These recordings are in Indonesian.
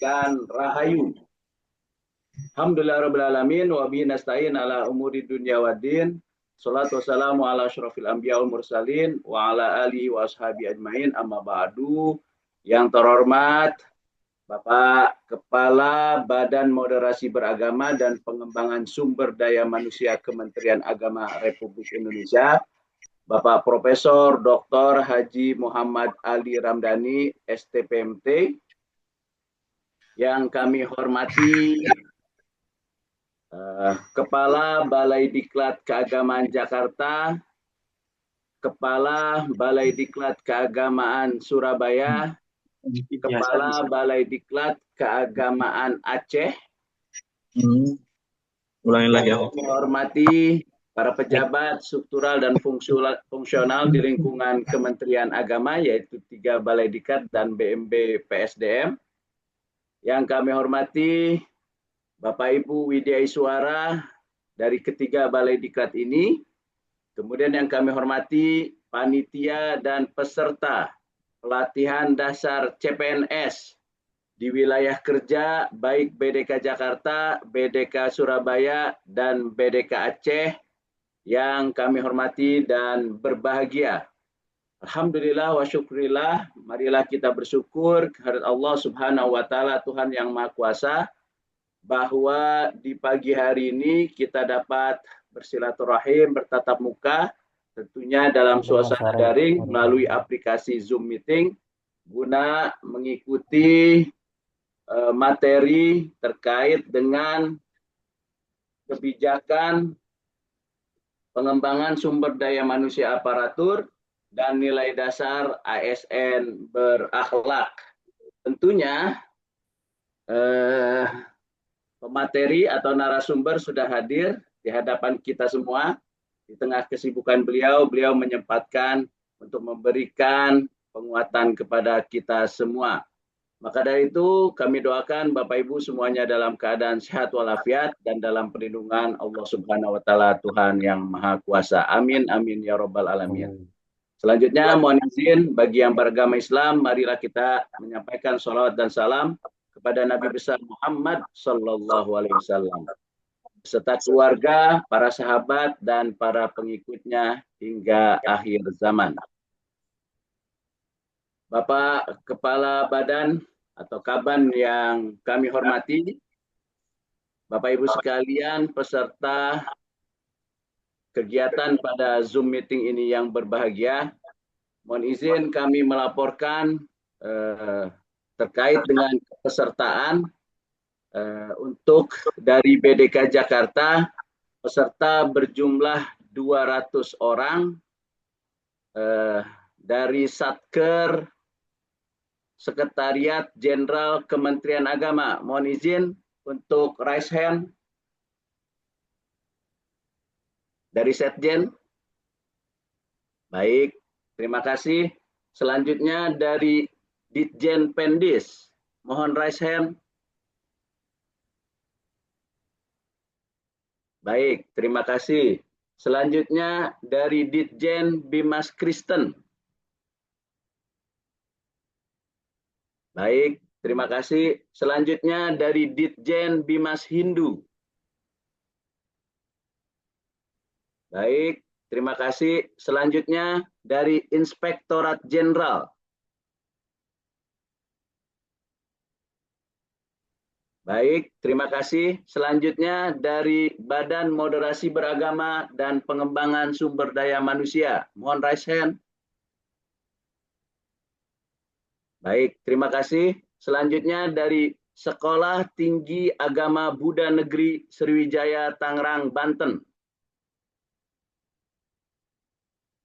Kebajikan Rahayu. Alhamdulillahirrahmanirrahim. Wa bihi nasta'in ala umuri dunya waddin. Salatu wassalamu ala asyrafil anbiya wal mursalin wa ala alihi wa ashabi ajmain, amma ba'du. Yang terhormat Bapak Kepala Badan Moderasi Beragama dan Pengembangan Sumber Daya Manusia Kementerian Agama Republik Indonesia, Bapak Profesor Dr. Haji Muhammad Ali Ramdhani, STPMT. Yang kami hormati Kepala Balai Diklat Keagamaan Jakarta, Kepala Balai Diklat Keagamaan Surabaya, Kepala Balai Diklat Keagamaan Aceh. Ulangi lagi ya. Kami hormati para pejabat struktural dan fungsional di lingkungan Kementerian Agama, yaitu 3 Balai Diklat dan BMB PSDM. Yang kami hormati Bapak Ibu Widya Iswara dari ketiga Balai Diklat ini. Kemudian yang kami hormati panitia dan peserta pelatihan dasar CPNS di wilayah kerja baik BDK Jakarta, BDK Surabaya, dan BDK Aceh yang kami hormati dan berbahagia. Alhamdulillah wa syukurillah, marilah kita bersyukur kehadirat Allah Subhanahu wa Ta'ala, Tuhan yang Maha Kuasa, bahwa di pagi hari ini kita dapat bersilaturahim, bertatap muka, tentunya dalam suasana daring melalui aplikasi Zoom Meeting, guna mengikuti materi terkait dengan kebijakan pengembangan sumber daya manusia aparatur dan nilai dasar ASN berakhlak. Tentunya pemateri atau narasumber sudah hadir di hadapan kita semua. Di tengah kesibukan beliau menyempatkan untuk memberikan penguatan kepada kita semua. Maka dari itu kami doakan Bapak Ibu semuanya dalam keadaan sehat walafiat dan dalam perlindungan Allah Subhanahu wa Ta'ala, Tuhan yang Maha Kuasa. Amin amin ya rabbal alamin. Selanjutnya mohon izin bagi yang beragama Islam, marilah kita menyampaikan salawat dan salam kepada Nabi besar Muhammad sallallahu alaihi wasallam beserta keluarga, para sahabat dan para pengikutnya hingga akhir zaman. Bapak Kepala Badan atau Kaban yang kami hormati, Bapak Ibu sekalian peserta kegiatan pada Zoom meeting ini yang berbahagia, mohon izin kami melaporkan terkait dengan kepesertaan untuk dari BDK Jakarta, peserta berjumlah 200 orang, dari Satker Sekretariat Jenderal Kementerian Agama. Mohon izin untuk raise hand dari Setjen. Baik, terima kasih. Selanjutnya dari Ditjen Pendis. Mohon raise hand. Baik, terima kasih. Selanjutnya dari Ditjen Bimas Kristen. Baik, terima kasih. Selanjutnya dari Ditjen Bimas Hindu. Baik, terima kasih. Selanjutnya dari Inspektorat Jenderal. Baik, terima kasih. Selanjutnya dari Badan Moderasi Beragama dan Pengembangan Sumber Daya Manusia. Mohon raise hand. Baik, terima kasih. Selanjutnya dari Sekolah Tinggi Agama Buddha Negeri Sriwijaya Tangerang, Banten.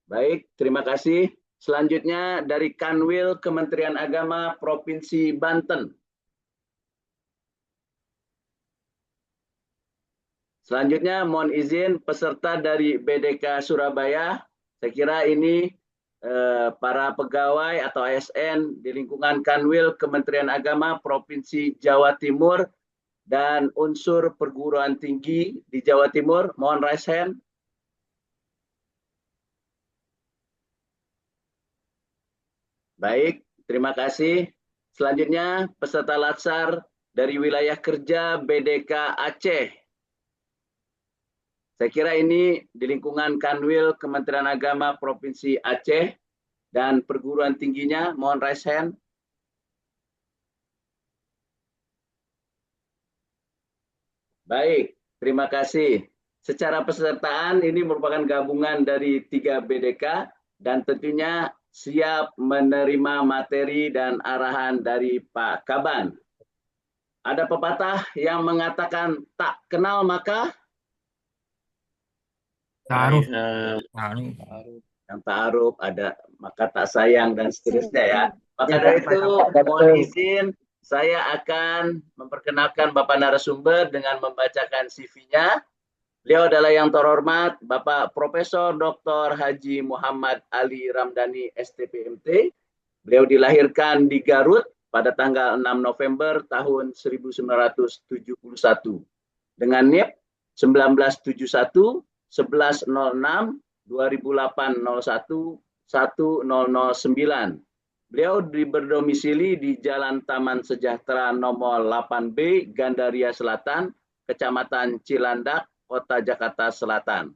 Baik, terima kasih. Selanjutnya dari Kanwil Kementerian Agama Provinsi Banten. Selanjutnya mohon izin peserta dari BDK Surabaya. Saya kira ini para pegawai atau ASN di lingkungan Kanwil Kementerian Agama Provinsi Jawa Timur dan unsur perguruan tinggi di Jawa Timur. Mohon raise hand. Baik, terima kasih. Selanjutnya peserta latsar dari wilayah kerja BDK Aceh. Saya kira ini di lingkungan Kanwil Kementerian Agama Provinsi Aceh dan perguruan tingginya. Mohon raise hand. Baik, terima kasih. Secara pesertaan ini merupakan gabungan dari 3 BDK dan tentunya siap menerima materi dan arahan dari Pak Kaban. Ada pepatah yang mengatakan tak kenal maka Taruh. yang ta'aruf, ada maka tak sayang dan seterusnya ya. Maka dari itu mohon izin saya akan memperkenalkan Bapak narasumber dengan membacakan CV-nya. Beliau adalah yang terhormat Bapak Profesor Dr. Haji Muhammad Ali Ramdhani STPMT. Beliau dilahirkan di Garut pada tanggal 6 November tahun 1971 dengan NIP 1971 1106 2008 01 1009. Beliau berdomisili di Jalan Taman Sejahtera nomor 8B, Gandaria Selatan, Kecamatan Cilandak, Kota Jakarta Selatan.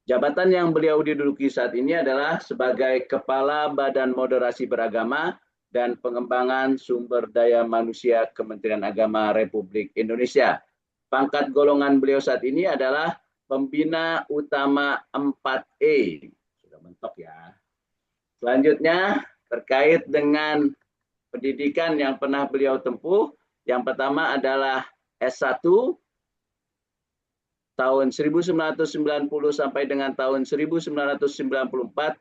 Jabatan yang beliau diduduki saat ini adalah sebagai Kepala Badan Moderasi Beragama dan Pengembangan Sumber Daya Manusia Kementerian Agama Republik Indonesia. Pangkat golongan beliau saat ini adalah Pembina Utama 4E. Sudah mentok ya. Selanjutnya terkait dengan pendidikan yang pernah beliau tempuh, yang pertama adalah S1 tahun 1990 sampai dengan tahun 1994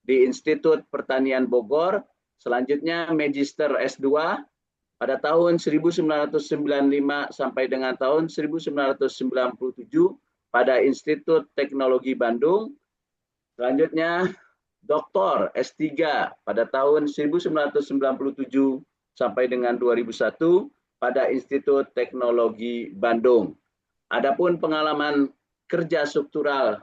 di Institut Pertanian Bogor. Selanjutnya Magister S2 pada tahun 1995 sampai dengan tahun 1997 pada Institut Teknologi Bandung. Selanjutnya Doktor S3 pada tahun 1997 sampai dengan 2001 pada Institut Teknologi Bandung. Adapun pengalaman kerja struktural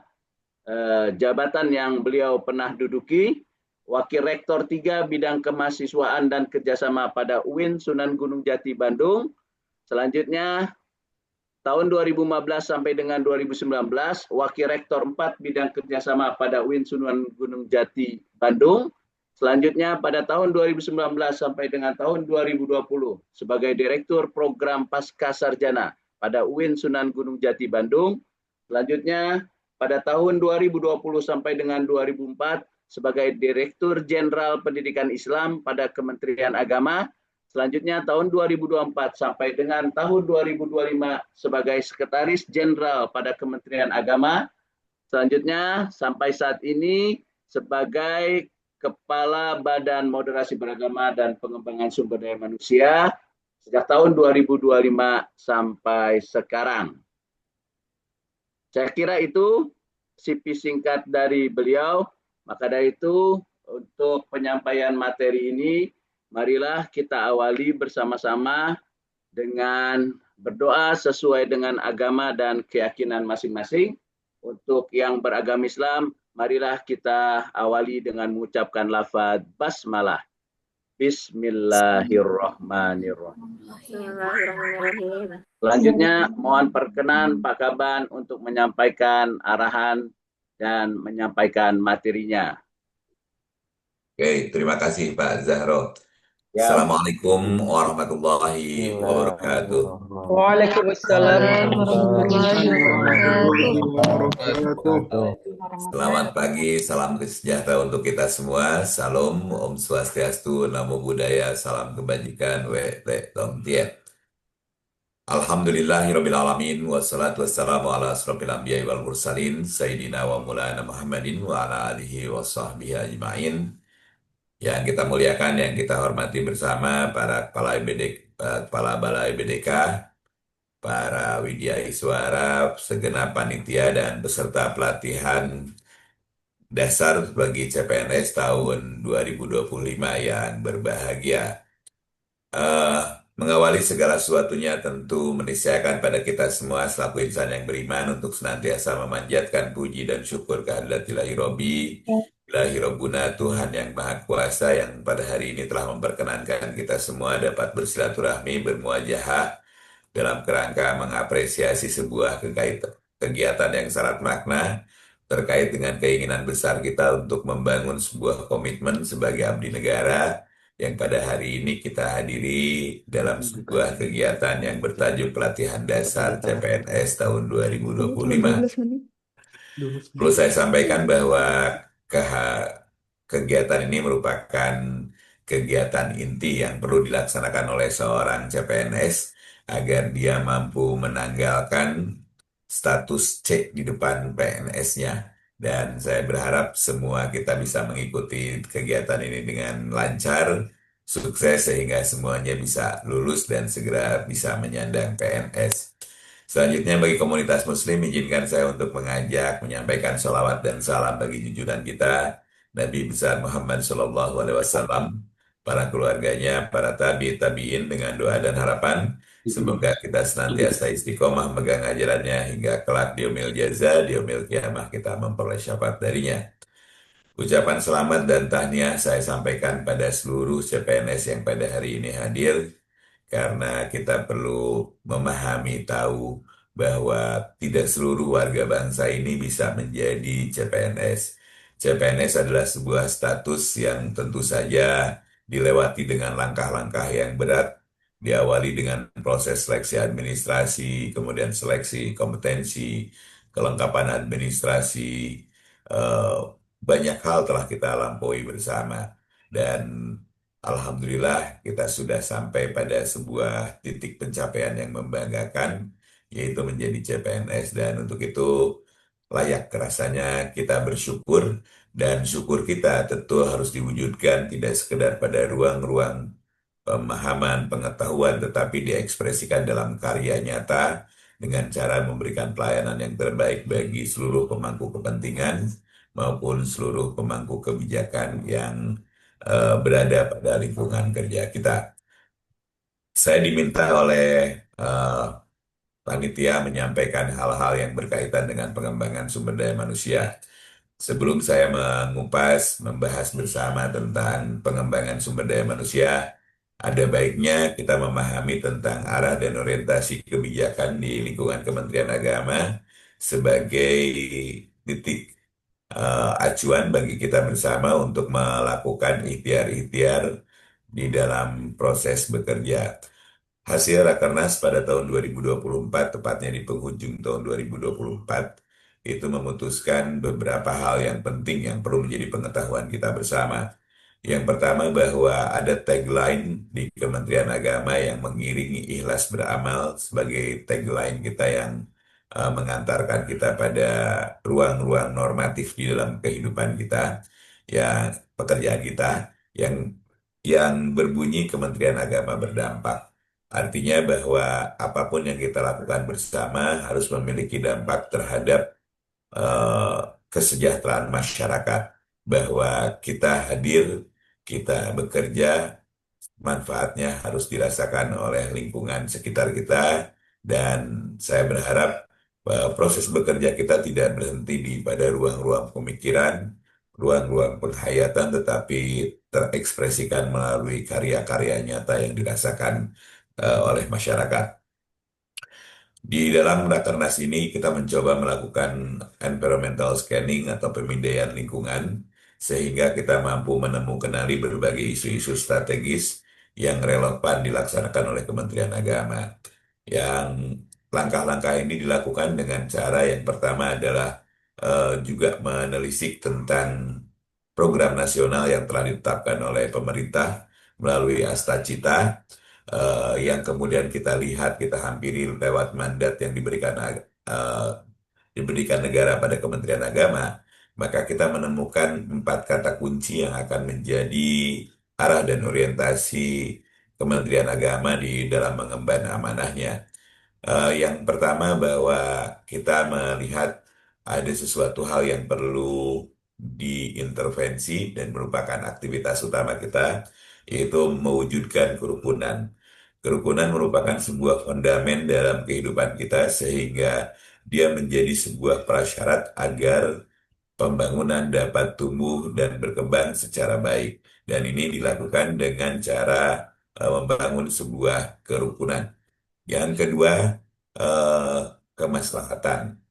jabatan yang beliau pernah duduki, Wakil Rektor 3 Bidang Kemahasiswaan dan Kerjasama pada UIN Sunan Gunung Jati Bandung. Selanjutnya tahun 2015 sampai dengan 2019, Wakil Rektor 4 Bidang Kerjasama pada UIN Sunan Gunung Jati Bandung. Selanjutnya pada tahun 2019 sampai dengan tahun 2020 sebagai Direktur Program Pasca Sarjana pada UIN Sunan Gunung Jati Bandung. Selanjutnya pada tahun 2020 sampai dengan 2004 sebagai Direktur Jenderal Pendidikan Islam pada Kementerian Agama. Selanjutnya tahun 2024 sampai dengan tahun 2025 sebagai Sekretaris Jenderal pada Kementerian Agama. Selanjutnya sampai saat ini sebagai Kepala Badan Moderasi Beragama dan Pengembangan Sumber Daya Manusia sejak tahun 2025 sampai sekarang. Saya kira itu CV singkat dari beliau. Maka dari itu untuk penyampaian materi ini, marilah kita awali bersama-sama dengan berdoa sesuai dengan agama dan keyakinan masing-masing. Untuk yang beragama Islam, marilah kita awali dengan mengucapkan lafaz basmalah. Bismillahirrahmanirrahim. Selanjutnya mohon perkenan Pak Kaban untuk menyampaikan arahan dan menyampaikan materinya. Oke, terima kasih Pak Zahro. Ya. Assalamualaikum warahmatullahi wabarakatuh. Waalaikumsalam warahmatullahi wabarakatuh. Selamat pagi, salam sejahtera untuk kita semua. Salam, Om Swastiastu, Namo Buddhaya, salam kebajikan, Wete Tom Tiet. Alhamdulillahirabbil alamin wassalatu wassalamu ala asrofil anbiya'i wal mursalin sayyidina wa maulana Muhammadin wa ala alihi wa sahbihi ajmain. Yang kita muliakan, yang kita hormati bersama para kepala balai BDK, para widya iswara, segenap panitia dan peserta pelatihan dasar bagi CPNS tahun 2025 yang berbahagia. Mengawali segala sesuatunya tentu meniscakan pada kita semua selaku insan yang beriman untuk senantiasa memanjatkan puji dan syukur kehadirat Ilahi Robbi Ilahi Rabbuna, Tuhan yang Maha Kuasa yang pada hari ini telah memperkenankan kita semua dapat bersilaturahmi, bermuajahah dalam kerangka mengapresiasi sebuah kegiatan yang syarat makna terkait dengan keinginan besar kita untuk membangun sebuah komitmen sebagai abdi negara yang pada hari ini kita hadiri dalam sebuah kegiatan yang bertajuk Pelatihan Dasar CPNS tahun 2025. Perlu saya sampaikan bahwa kegiatan ini merupakan kegiatan inti yang perlu dilaksanakan oleh seorang CPNS agar dia mampu menanggalkan status C di depan PNS-nya. Dan saya berharap semua kita bisa mengikuti kegiatan ini dengan lancar, sukses sehingga semuanya bisa lulus dan segera bisa menyandang PNS. Selanjutnya bagi komunitas muslim izinkan saya untuk mengajak menyampaikan sholawat dan salam bagi junjungan kita Nabi besar Muhammad Shallallahu Alaihi Wasallam, para keluarganya, para tabiin dengan doa dan harapan semoga kita senantiasa istiqomah megang ajarannya hingga kelak di yaumil jaza, di yaumil kiamah kita memperoleh syafaat darinya. Ucapan selamat dan tahniah saya sampaikan pada seluruh CPNS yang pada hari ini hadir karena kita perlu memahami tahu bahwa tidak seluruh warga bangsa ini bisa menjadi CPNS. CPNS adalah sebuah status yang tentu saja dilewati dengan langkah-langkah yang berat, diawali dengan proses seleksi administrasi, kemudian seleksi kompetensi, kelengkapan administrasi, eh, banyak hal telah kita lampaui bersama. Dan Alhamdulillah kita sudah sampai pada sebuah titik pencapaian yang membanggakan, yaitu menjadi CPNS. Dan untuk itu layak rasanya kita bersyukur, dan syukur kita tentu harus diwujudkan tidak sekedar pada ruang-ruang pemahaman, pengetahuan, tetapi diekspresikan dalam karya nyata dengan cara memberikan pelayanan yang terbaik bagi seluruh pemangku kepentingan maupun seluruh pemangku kebijakan yang berada pada lingkungan kerja kita. Saya diminta oleh eh, panitia menyampaikan hal-hal yang berkaitan dengan pengembangan sumber daya manusia. Sebelum saya mengupas, membahas bersama tentang pengembangan sumber daya manusia, ada baiknya kita memahami tentang arah dan orientasi kebijakan di lingkungan Kementerian Agama sebagai titik acuan bagi kita bersama untuk melakukan ikhtiar-ikhtiar di dalam proses bekerja. Hasil Rakernas pada tahun 2024, tepatnya di penghujung tahun 2024, itu memutuskan beberapa hal yang penting yang perlu menjadi pengetahuan kita bersama. Yang pertama bahwa ada tagline di Kementerian Agama yang mengiringi ikhlas beramal sebagai tagline kita yang mengantarkan kita pada ruang-ruang normatif di dalam kehidupan kita, yang pekerjaan kita, yang berbunyi Kementerian Agama berdampak. Artinya bahwa apapun yang kita lakukan bersama harus memiliki dampak terhadap eh, kesejahteraan masyarakat, bahwa kita hadir, kita bekerja, manfaatnya harus dirasakan oleh lingkungan sekitar kita, dan saya berharap bahwa proses bekerja kita tidak berhenti pada ruang-ruang pemikiran, ruang-ruang penghayatan, tetapi terekspresikan melalui karya-karya nyata yang dirasakan oleh masyarakat. Di dalam Rakernas ini kita mencoba melakukan environmental scanning atau pemindaian lingkungan sehingga kita mampu menemukan berbagai isu-isu strategis yang relevan dilaksanakan oleh Kementerian Agama. Yang langkah-langkah ini dilakukan dengan cara yang pertama adalah juga menelisik tentang program nasional yang telah ditetapkan oleh pemerintah melalui Astacita, yang kemudian kita lihat, kita hampiri lewat mandat yang diberikan negara pada Kementerian Agama, maka kita menemukan 4 kata kunci yang akan menjadi arah dan orientasi Kementerian Agama di dalam mengemban amanahnya. Yang pertama bahwa kita melihat ada sesuatu hal yang perlu diintervensi dan merupakan aktivitas utama kita, yaitu mewujudkan kerukunan. Kerukunan merupakan sebuah fondamen dalam kehidupan kita sehingga dia menjadi sebuah prasyarat agar pembangunan dapat tumbuh dan berkembang secara baik. Dan ini dilakukan dengan cara membangun sebuah kerukunan. Yang kedua, eh, kemaslahatan.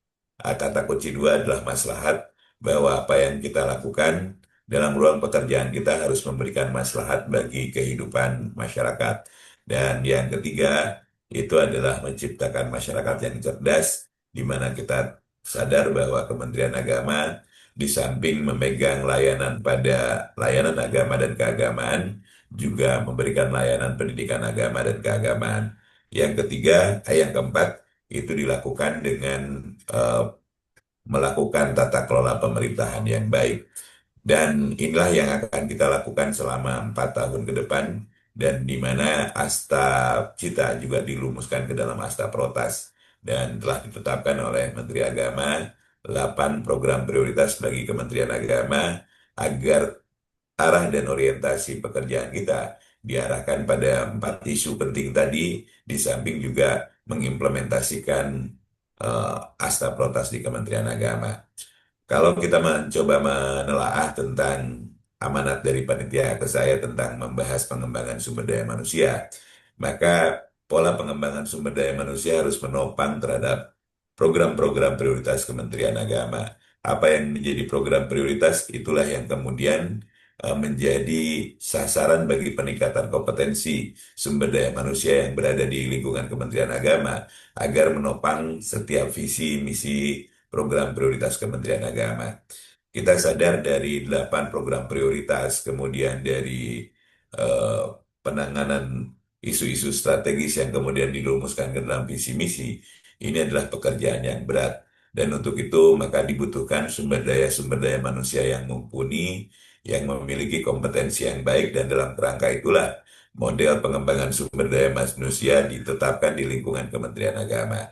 Kata kunci dua adalah maslahat, bahwa apa yang kita lakukan dalam ruang pekerjaan kita harus memberikan maslahat bagi kehidupan masyarakat. Dan yang ketiga, itu adalah menciptakan masyarakat yang cerdas, di mana kita sadar bahwa Kementerian Agama di samping memegang layanan pada layanan agama dan keagamaan, juga memberikan layanan pendidikan agama dan keagamaan. Yang ketiga, yang keempat, itu dilakukan dengan melakukan tata kelola pemerintahan yang baik. Dan inilah yang akan kita lakukan selama 4 tahun ke depan, dan di mana Asta Cita juga dilumuskan ke dalam Asta Protas, dan telah ditetapkan oleh Menteri Agama 8 program prioritas bagi Kementerian Agama, agar arah dan orientasi pekerjaan kita diarahkan pada 4 isu penting tadi, di samping juga mengimplementasikan Asta Protas di Kementerian Agama. Kalau kita mencoba menelaah tentang amanat dari panitia ke saya tentang membahas pengembangan sumber daya manusia, maka pola pengembangan sumber daya manusia harus menopang terhadap program-program prioritas Kementerian Agama. Apa yang menjadi program prioritas, itulah yang kemudian menjadi sasaran bagi peningkatan kompetensi sumber daya manusia yang berada di lingkungan Kementerian Agama, agar menopang setiap visi misi program prioritas Kementerian Agama. Kita sadar dari 8 program prioritas, kemudian dari eh, penanganan isu-isu strategis yang kemudian dirumuskan ke dalam visi misi, ini adalah pekerjaan yang berat. Dan untuk itu maka dibutuhkan sumber daya manusia yang mumpuni, yang memiliki kompetensi yang baik, dan dalam kerangka itulah model pengembangan sumber daya manusia ditetapkan di lingkungan Kementerian Agama.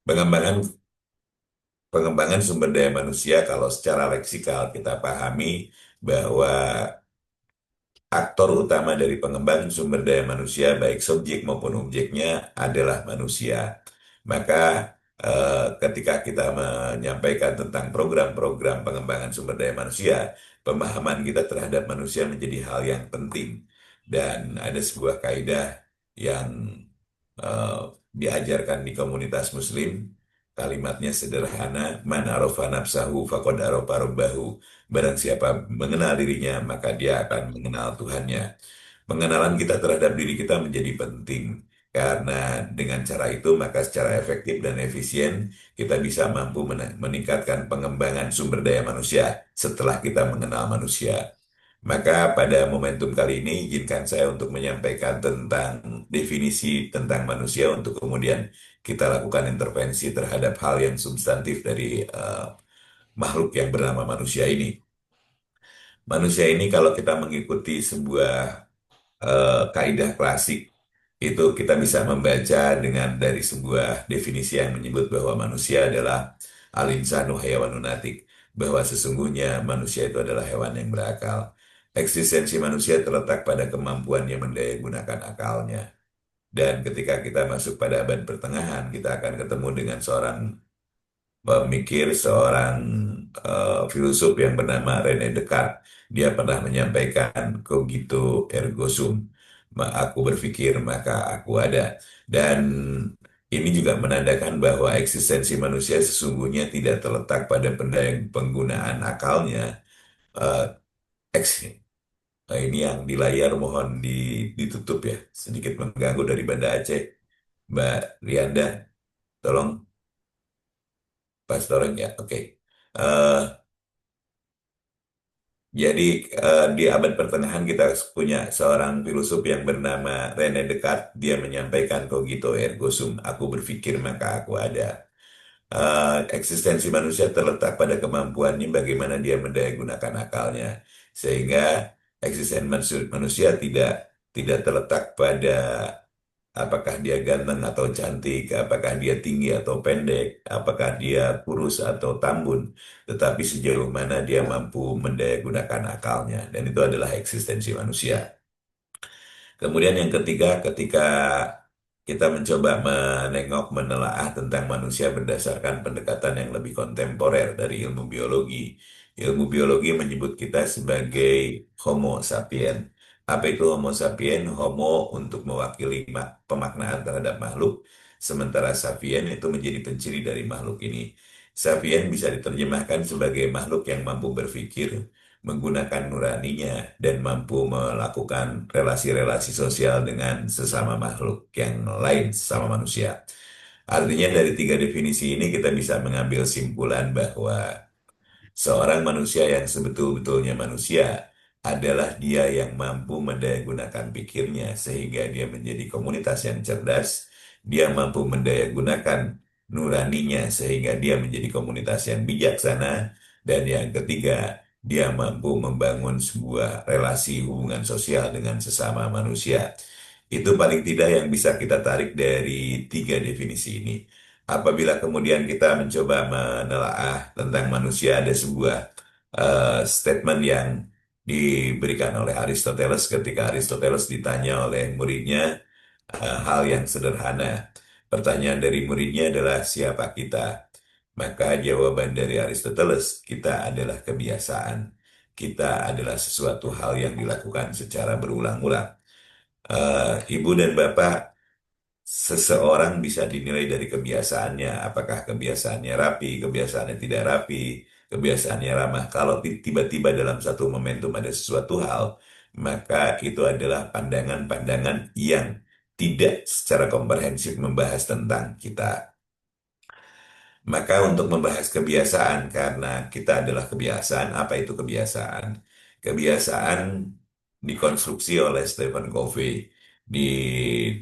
Pengembangan pengembangan sumber daya manusia, kalau secara leksikal kita pahami bahwa aktor utama dari pengembangan sumber daya manusia, baik subjek maupun objeknya, adalah manusia. Maka ketika kita menyampaikan tentang program-program pengembangan sumber daya manusia, pemahaman kita terhadap manusia menjadi hal yang penting. Dan ada sebuah kaidah yang eh, diajarkan di komunitas Muslim. Kalimatnya sederhana, man arofa nafsahu faqad arofa rabbahu. Barang siapa mengenal dirinya, maka dia akan mengenal Tuhannya. Pengenalan kita terhadap diri kita menjadi penting, karena dengan cara itu maka secara efektif dan efisien kita bisa mampu meningkatkan pengembangan sumber daya manusia setelah kita mengenal manusia. Maka pada momentum kali ini izinkan saya untuk menyampaikan tentang definisi tentang manusia, untuk kemudian kita lakukan intervensi terhadap hal yang substantif dari makhluk yang bernama manusia ini. Manusia ini kalau kita mengikuti sebuah kaidah klasik, itu kita bisa membaca dengan dari sebuah definisi yang menyebut bahwa manusia adalah al-insanu hayawanun natik, bahwa sesungguhnya manusia itu adalah hewan yang berakal. Eksistensi manusia terletak pada kemampuannya mendayagunakan akalnya. Dan ketika kita masuk pada abad pertengahan, kita akan ketemu dengan seorang pemikir, seorang filsuf yang bernama René Descartes. Dia pernah menyampaikan cogito ergo sum, aku berpikir maka aku ada. Dan ini juga menandakan bahwa eksistensi manusia sesungguhnya tidak terletak pada penggunaan akalnya. Eh, eks- ini yang di layar mohon ditutup ya, sedikit mengganggu dari Banda Aceh. Mbak Rianda, tolong pastoring ya, oke. Eh, Jadi di abad pertengahan kita punya seorang filosof yang bernama René Descartes. Dia menyampaikan cogito ergo sum, aku berpikir maka aku ada. Eksistensi manusia terletak pada kemampuannya bagaimana dia mendayagunakan akalnya. Sehingga eksistensi manusia tidak tidak terletak pada apakah dia ganteng atau cantik, apakah dia tinggi atau pendek, apakah dia kurus atau tambun, tetapi sejauh mana dia mampu mendayagunakan akalnya. Dan itu adalah eksistensi manusia. Kemudian yang ketiga, ketika kita mencoba menengok, menelaah tentang manusia berdasarkan pendekatan yang lebih kontemporer dari ilmu biologi. Ilmu biologi menyebut kita sebagai Homo sapien. Apa itu Homo sapien? Homo untuk mewakili pemaknaan terhadap makhluk, sementara sapien itu menjadi penciri dari makhluk ini. Sapien bisa diterjemahkan sebagai makhluk yang mampu berpikir, menggunakan nuraninya, dan mampu melakukan relasi-relasi sosial dengan sesama makhluk yang lain, sesama manusia. Artinya dari tiga definisi ini kita bisa mengambil simpulan bahwa seorang manusia yang sebetul-betulnya manusia adalah dia yang mampu mendayagunakan pikirnya sehingga dia menjadi komunitas yang cerdas, dia mampu mendayagunakan nuraninya sehingga dia menjadi komunitas yang bijaksana, dan yang ketiga, dia mampu membangun sebuah relasi hubungan sosial dengan sesama manusia. Itu paling tidak yang bisa kita tarik dari tiga definisi ini. Apabila kemudian kita mencoba menelaah tentang manusia, ada sebuah statement yang diberikan oleh Aristoteles ketika Aristoteles ditanya oleh muridnya hal yang sederhana. Pertanyaan dari muridnya adalah siapa kita? Maka jawaban dari Aristoteles, kita adalah kebiasaan. Kita adalah sesuatu hal yang dilakukan secara berulang-ulang. Ibu dan Bapak, seseorang bisa dinilai dari kebiasaannya. Apakah kebiasaannya rapi, kebiasaannya tidak rapi, kebiasaannya ramah. Kalau tiba-tiba dalam satu momentum ada sesuatu hal, maka itu adalah pandangan-pandangan yang tidak secara komprehensif membahas tentang kita. Maka untuk membahas kebiasaan, karena kita adalah kebiasaan, apa itu kebiasaan? Kebiasaan dikonstruksi oleh Stephen Covey di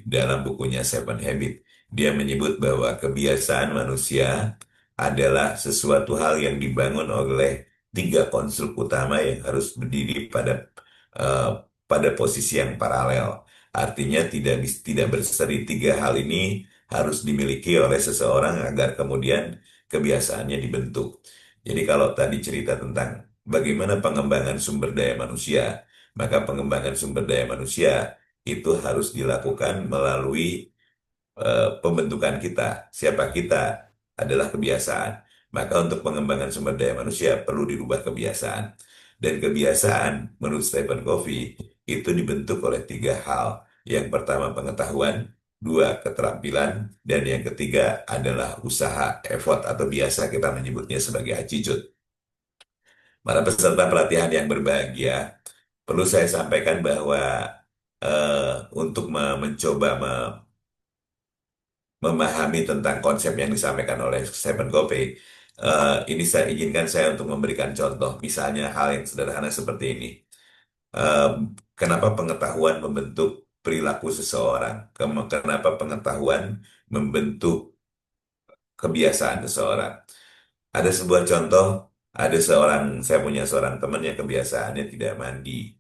dalam bukunya Seven Habits. Dia menyebut bahwa kebiasaan manusia adalah sesuatu hal yang dibangun oleh tiga konstruk utama yang harus berdiri eh, pada posisi yang paralel. Artinya tidak berseri, tiga hal ini harus dimiliki oleh seseorang agar kemudian kebiasaannya dibentuk. Jadi kalau tadi cerita tentang bagaimana pengembangan sumber daya manusia, maka pengembangan sumber daya manusia itu harus dilakukan melalui pembentukan kita. Siapa kita adalah kebiasaan. Maka untuk pengembangan sumber daya manusia perlu dirubah kebiasaan. Dan kebiasaan menurut Stephen Covey itu dibentuk oleh tiga hal. Yang pertama pengetahuan, dua keterampilan, dan yang ketiga adalah usaha, effort, atau biasa kita menyebutnya sebagai attitude. Para peserta pelatihan yang berbahagia, perlu saya sampaikan bahwa untuk mencoba memahami tentang konsep yang disampaikan oleh Stephen Covey, ini saya izinkan saya untuk memberikan contoh, misalnya hal yang sederhana seperti ini. Kenapa pengetahuan membentuk perilaku seseorang? Kenapa pengetahuan membentuk kebiasaan seseorang? Ada sebuah contoh, saya punya seorang teman yang kebiasaannya tidak mandi.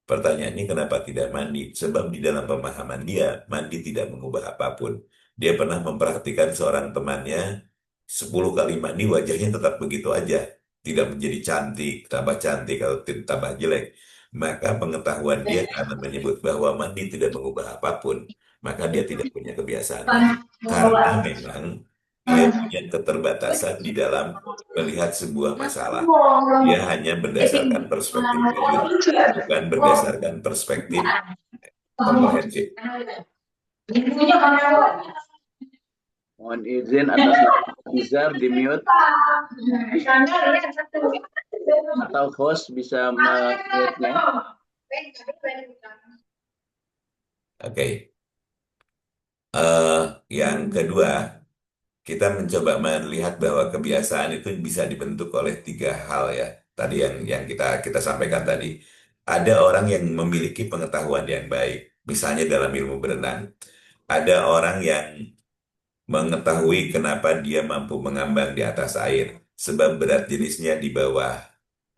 Pertanyaannya kenapa tidak mandi? Sebab di dalam pemahaman dia, mandi tidak mengubah apapun. Dia pernah memperhatikan seorang temannya 10 kali mandi, wajahnya tetap begitu aja. Tidak menjadi cantik atau tambah jelek. Maka pengetahuan dia karena menyebut bahwa mandi tidak mengubah apapun, maka dia tidak punya kebiasaan mandi. Karena memang dia punya keterbatasan di dalam melihat sebuah masalah. Dia hanya berdasarkan perspektif hidup, bukan berdasarkan perspektif komprehensif. Mohon izin atas user di mute atau host bisa mute-nya. Oke. Yang kedua, kita mencoba melihat bahwa kebiasaan itu bisa dibentuk oleh tiga hal ya. Tadi yang kita sampaikan tadi. Ada orang yang memiliki pengetahuan yang baik, misalnya dalam ilmu berenang. Ada orang yang mengetahui kenapa dia mampu mengambang di atas air, sebab berat jenisnya di bawah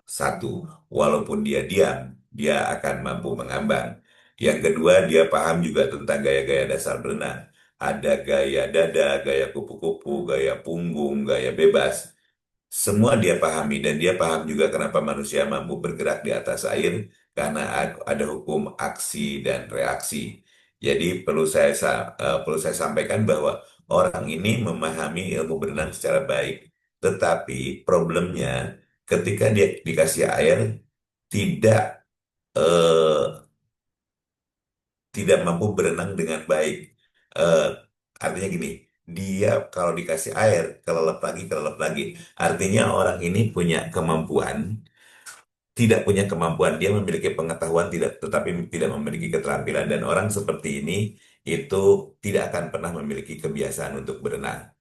satu. Walaupun dia diam, dia akan mampu mengambang. Yang kedua, dia paham juga tentang gaya-gaya dasar berenang. Ada gaya dada, gaya kupu-kupu, gaya punggung, gaya bebas. Semua dia pahami, dan dia paham juga kenapa manusia mampu bergerak di atas air karena ada hukum aksi dan reaksi. Jadi perlu saya sampaikan bahwa orang ini memahami ilmu berenang secara baik, tetapi problemnya ketika dia dikasih air tidak eh, tidak mampu berenang dengan baik. Eh, Artinya gini, dia kalau dikasih air kelelep lagi, kelelep lagi. Artinya orang ini punya kemampuan, tidak punya kemampuan. Dia memiliki pengetahuan tidak, tetapi tidak memiliki keterampilan. Dan orang seperti ini itu tidak akan pernah memiliki kebiasaan untuk berenang.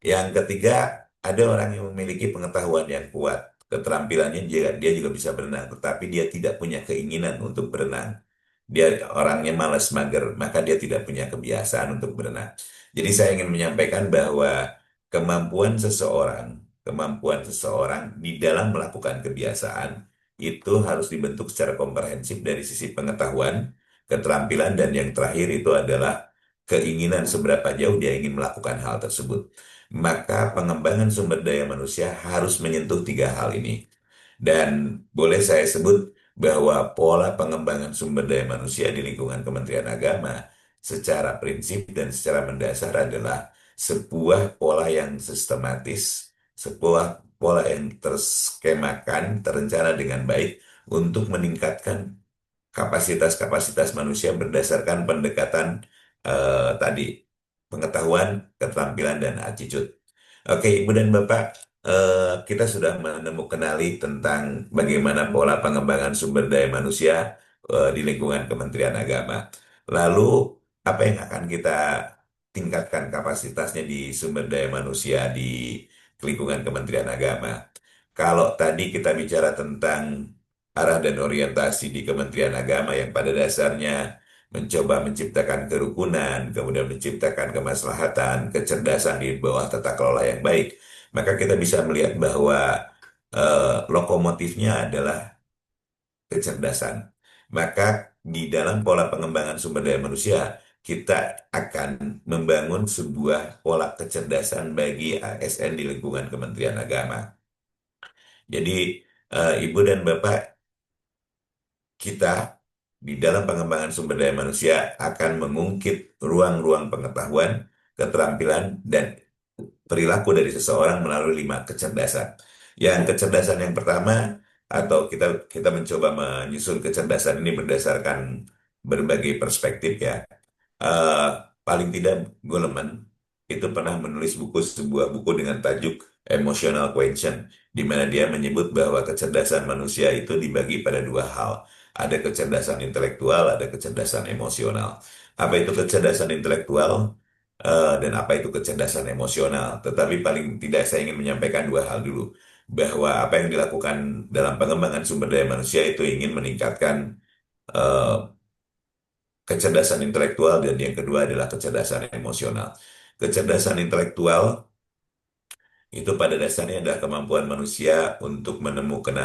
Yang ketiga, ada orang yang memiliki pengetahuan yang kuat. Keterampilannya dia juga bisa berenang, tetapi dia tidak punya keinginan untuk berenang. Dia orangnya malas mager, maka dia tidak punya kebiasaan untuk berenang. Jadi saya ingin menyampaikan bahwa kemampuan seseorang di dalam melakukan kebiasaan itu harus dibentuk secara komprehensif dari sisi pengetahuan, keterampilan, dan yang terakhir itu adalah keinginan seberapa jauh dia ingin melakukan hal tersebut. Maka pengembangan sumber daya manusia harus menyentuh tiga hal ini. Dan boleh saya sebut bahwa pola pengembangan sumber daya manusia di lingkungan Kementerian Agama secara prinsip dan secara mendasar adalah sebuah pola yang sistematis, sebuah pola yang terskemakan, terencana dengan baik untuk meningkatkan kapasitas-kapasitas manusia berdasarkan pendekatan tadi, pengetahuan, keterampilan, dan attitude. Oke, Ibu dan Bapak, kita sudah kenali tentang bagaimana pola pengembangan sumber daya manusia di lingkungan Kementerian Agama. Lalu, apa yang akan kita tingkatkan kapasitasnya di sumber daya manusia di lingkungan Kementerian Agama? Kalau tadi kita bicara tentang arah dan orientasi di Kementerian Agama yang pada dasarnya mencoba menciptakan kerukunan, kemudian menciptakan kemaslahatan, kecerdasan di bawah tata kelola yang baik, maka kita bisa melihat bahwa lokomotifnya adalah kecerdasan. Maka di dalam pola pengembangan sumber daya manusia, kita akan membangun sebuah pola kecerdasan bagi ASN di lingkungan Kementerian Agama. Jadi, Ibu dan Bapak, kita di dalam pengembangan sumber daya manusia akan mengungkit ruang-ruang pengetahuan, keterampilan, dan perilaku dari seseorang melalui 5 kecerdasan. Yang kecerdasan yang pertama, atau kita kita mencoba menyusun kecerdasan ini berdasarkan berbagai perspektif ya. Eh, Paling tidak Goleman itu pernah menulis sebuah buku dengan tajuk Emotional Quotient, di mana dia menyebut bahwa kecerdasan manusia itu dibagi pada dua hal. Ada kecerdasan intelektual, ada kecerdasan emosional. Apa itu kecerdasan intelektual dan apa itu kecerdasan emosional? Tetapi paling tidak saya ingin menyampaikan dua hal dulu. Bahwa apa yang dilakukan dalam pengembangan sumber daya manusia itu ingin meningkatkan eh, kecerdasan intelektual dan yang kedua adalah kecerdasan emosional. Kecerdasan intelektual itu pada dasarnya adalah kemampuan manusia untuk menemukan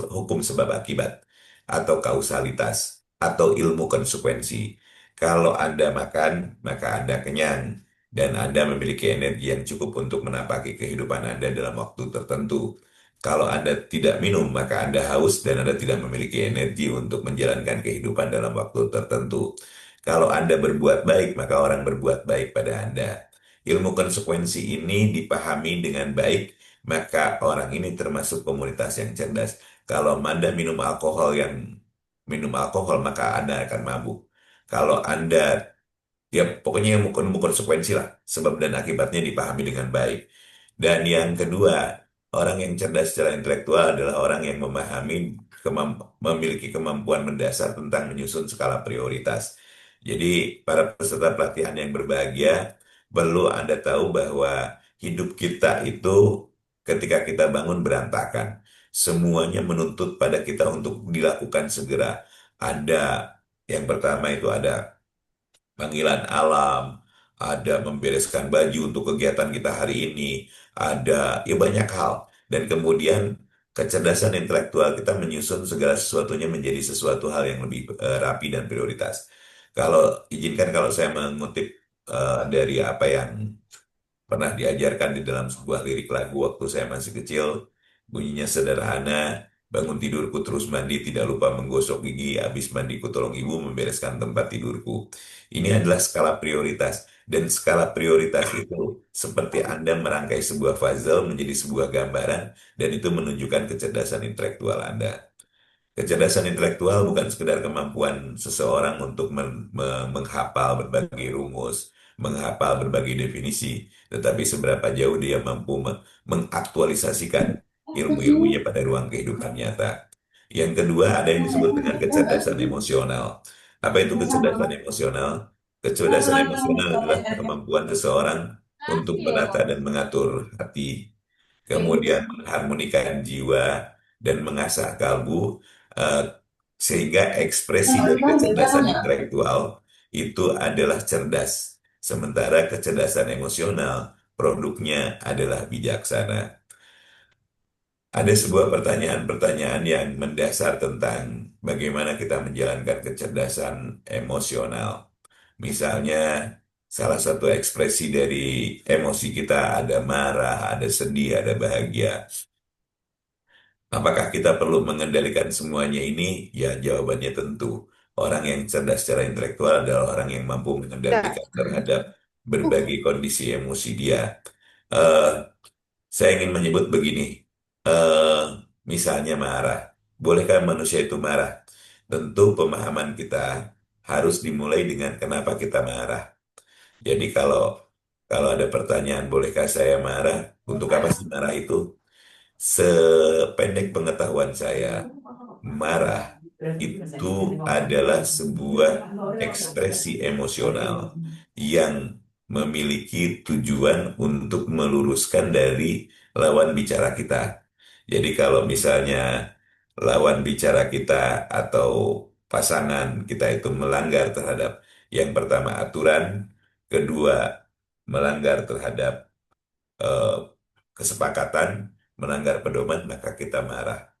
hukum sebab akibat atau kausalitas atau ilmu konsekuensi. Kalau Anda makan, maka Anda kenyang dan Anda memiliki energi yang cukup untuk menapaki kehidupan Anda dalam waktu tertentu. Kalau Anda tidak minum, maka Anda haus dan Anda tidak memiliki energi untuk menjalankan kehidupan dalam waktu tertentu. Kalau Anda berbuat baik, maka orang berbuat baik pada Anda. Ilmu konsekuensi ini dipahami dengan baik, maka orang ini termasuk komunitas yang cerdas. Kalau Anda minum alkohol, maka Anda akan mabuk. Kalau Anda, ya pokoknya ilmu konsekuensi lah, sebab dan akibatnya dipahami dengan baik. Dan yang kedua, orang yang cerdas secara intelektual adalah orang yang memiliki kemampuan mendasar tentang menyusun skala prioritas. Jadi, para peserta pelatihan yang berbahagia, perlu Anda tahu bahwa hidup kita itu ketika kita bangun berantakan. Semuanya menuntut pada kita untuk dilakukan segera. Ada yang pertama itu ada panggilan alam, ada membereskan baju untuk kegiatan kita hari ini, ada ya banyak hal. Dan kemudian kecerdasan intelektual kita menyusun segala sesuatunya menjadi sesuatu hal yang lebih rapi dan prioritas. Izinkan kalau saya mengutip dari apa yang pernah diajarkan di dalam sebuah lirik lagu waktu saya masih kecil, bunyinya sederhana, bangun tidurku terus mandi, tidak lupa menggosok gigi, habis mandi ku tolong ibu membereskan tempat tidurku. Ini adalah skala prioritas. Dan skala prioritas itu seperti Anda merangkai sebuah puzzle menjadi sebuah gambaran, dan itu menunjukkan kecerdasan intelektual Anda. Kecerdasan intelektual bukan sekedar kemampuan seseorang untuk menghafal berbagai rumus, menghafal berbagai definisi, tetapi seberapa jauh dia mampu mengaktualisasikan ilmu-ilmunya pada ruang kehidupan nyata. Yang kedua, ada yang disebut dengan kecerdasan emosional. Apa itu kecerdasan emosional? Kecerdasan emosional adalah kemampuan seseorang untuk menata dan mengatur hati, kemudian mengharmonikan jiwa dan mengasah kalbu, eh, sehingga ekspresi dari kecerdasan intelektual itu adalah cerdas, sementara kecerdasan emosional produknya adalah bijaksana. Ada sebuah pertanyaan-pertanyaan yang mendasar tentang bagaimana kita menjalankan kecerdasan emosional. Misalnya, salah satu ekspresi dari emosi kita ada marah, ada sedih, ada bahagia. Apakah kita perlu mengendalikan semuanya ini? Ya, jawabannya tentu. Orang yang cerdas secara intelektual adalah orang yang mampu mengendalikan terhadap berbagai kondisi emosi dia. Eh, saya ingin menyebut begini. Eh, Misalnya marah. Bolehkah manusia itu marah? Tentu pemahaman kita harus dimulai dengan kenapa kita marah. Jadi kalau ada pertanyaan, bolehkah saya marah? Untuk apa sih marah itu? Sependek pengetahuan saya, marah itu adalah sebuah ekspresi emosional yang memiliki tujuan untuk meluruskan dari lawan bicara kita. Jadi kalau misalnya lawan bicara kita atau pasangan kita itu melanggar terhadap yang pertama aturan, kedua melanggar terhadap eh, kesepakatan, melanggar pedoman, maka kita marah.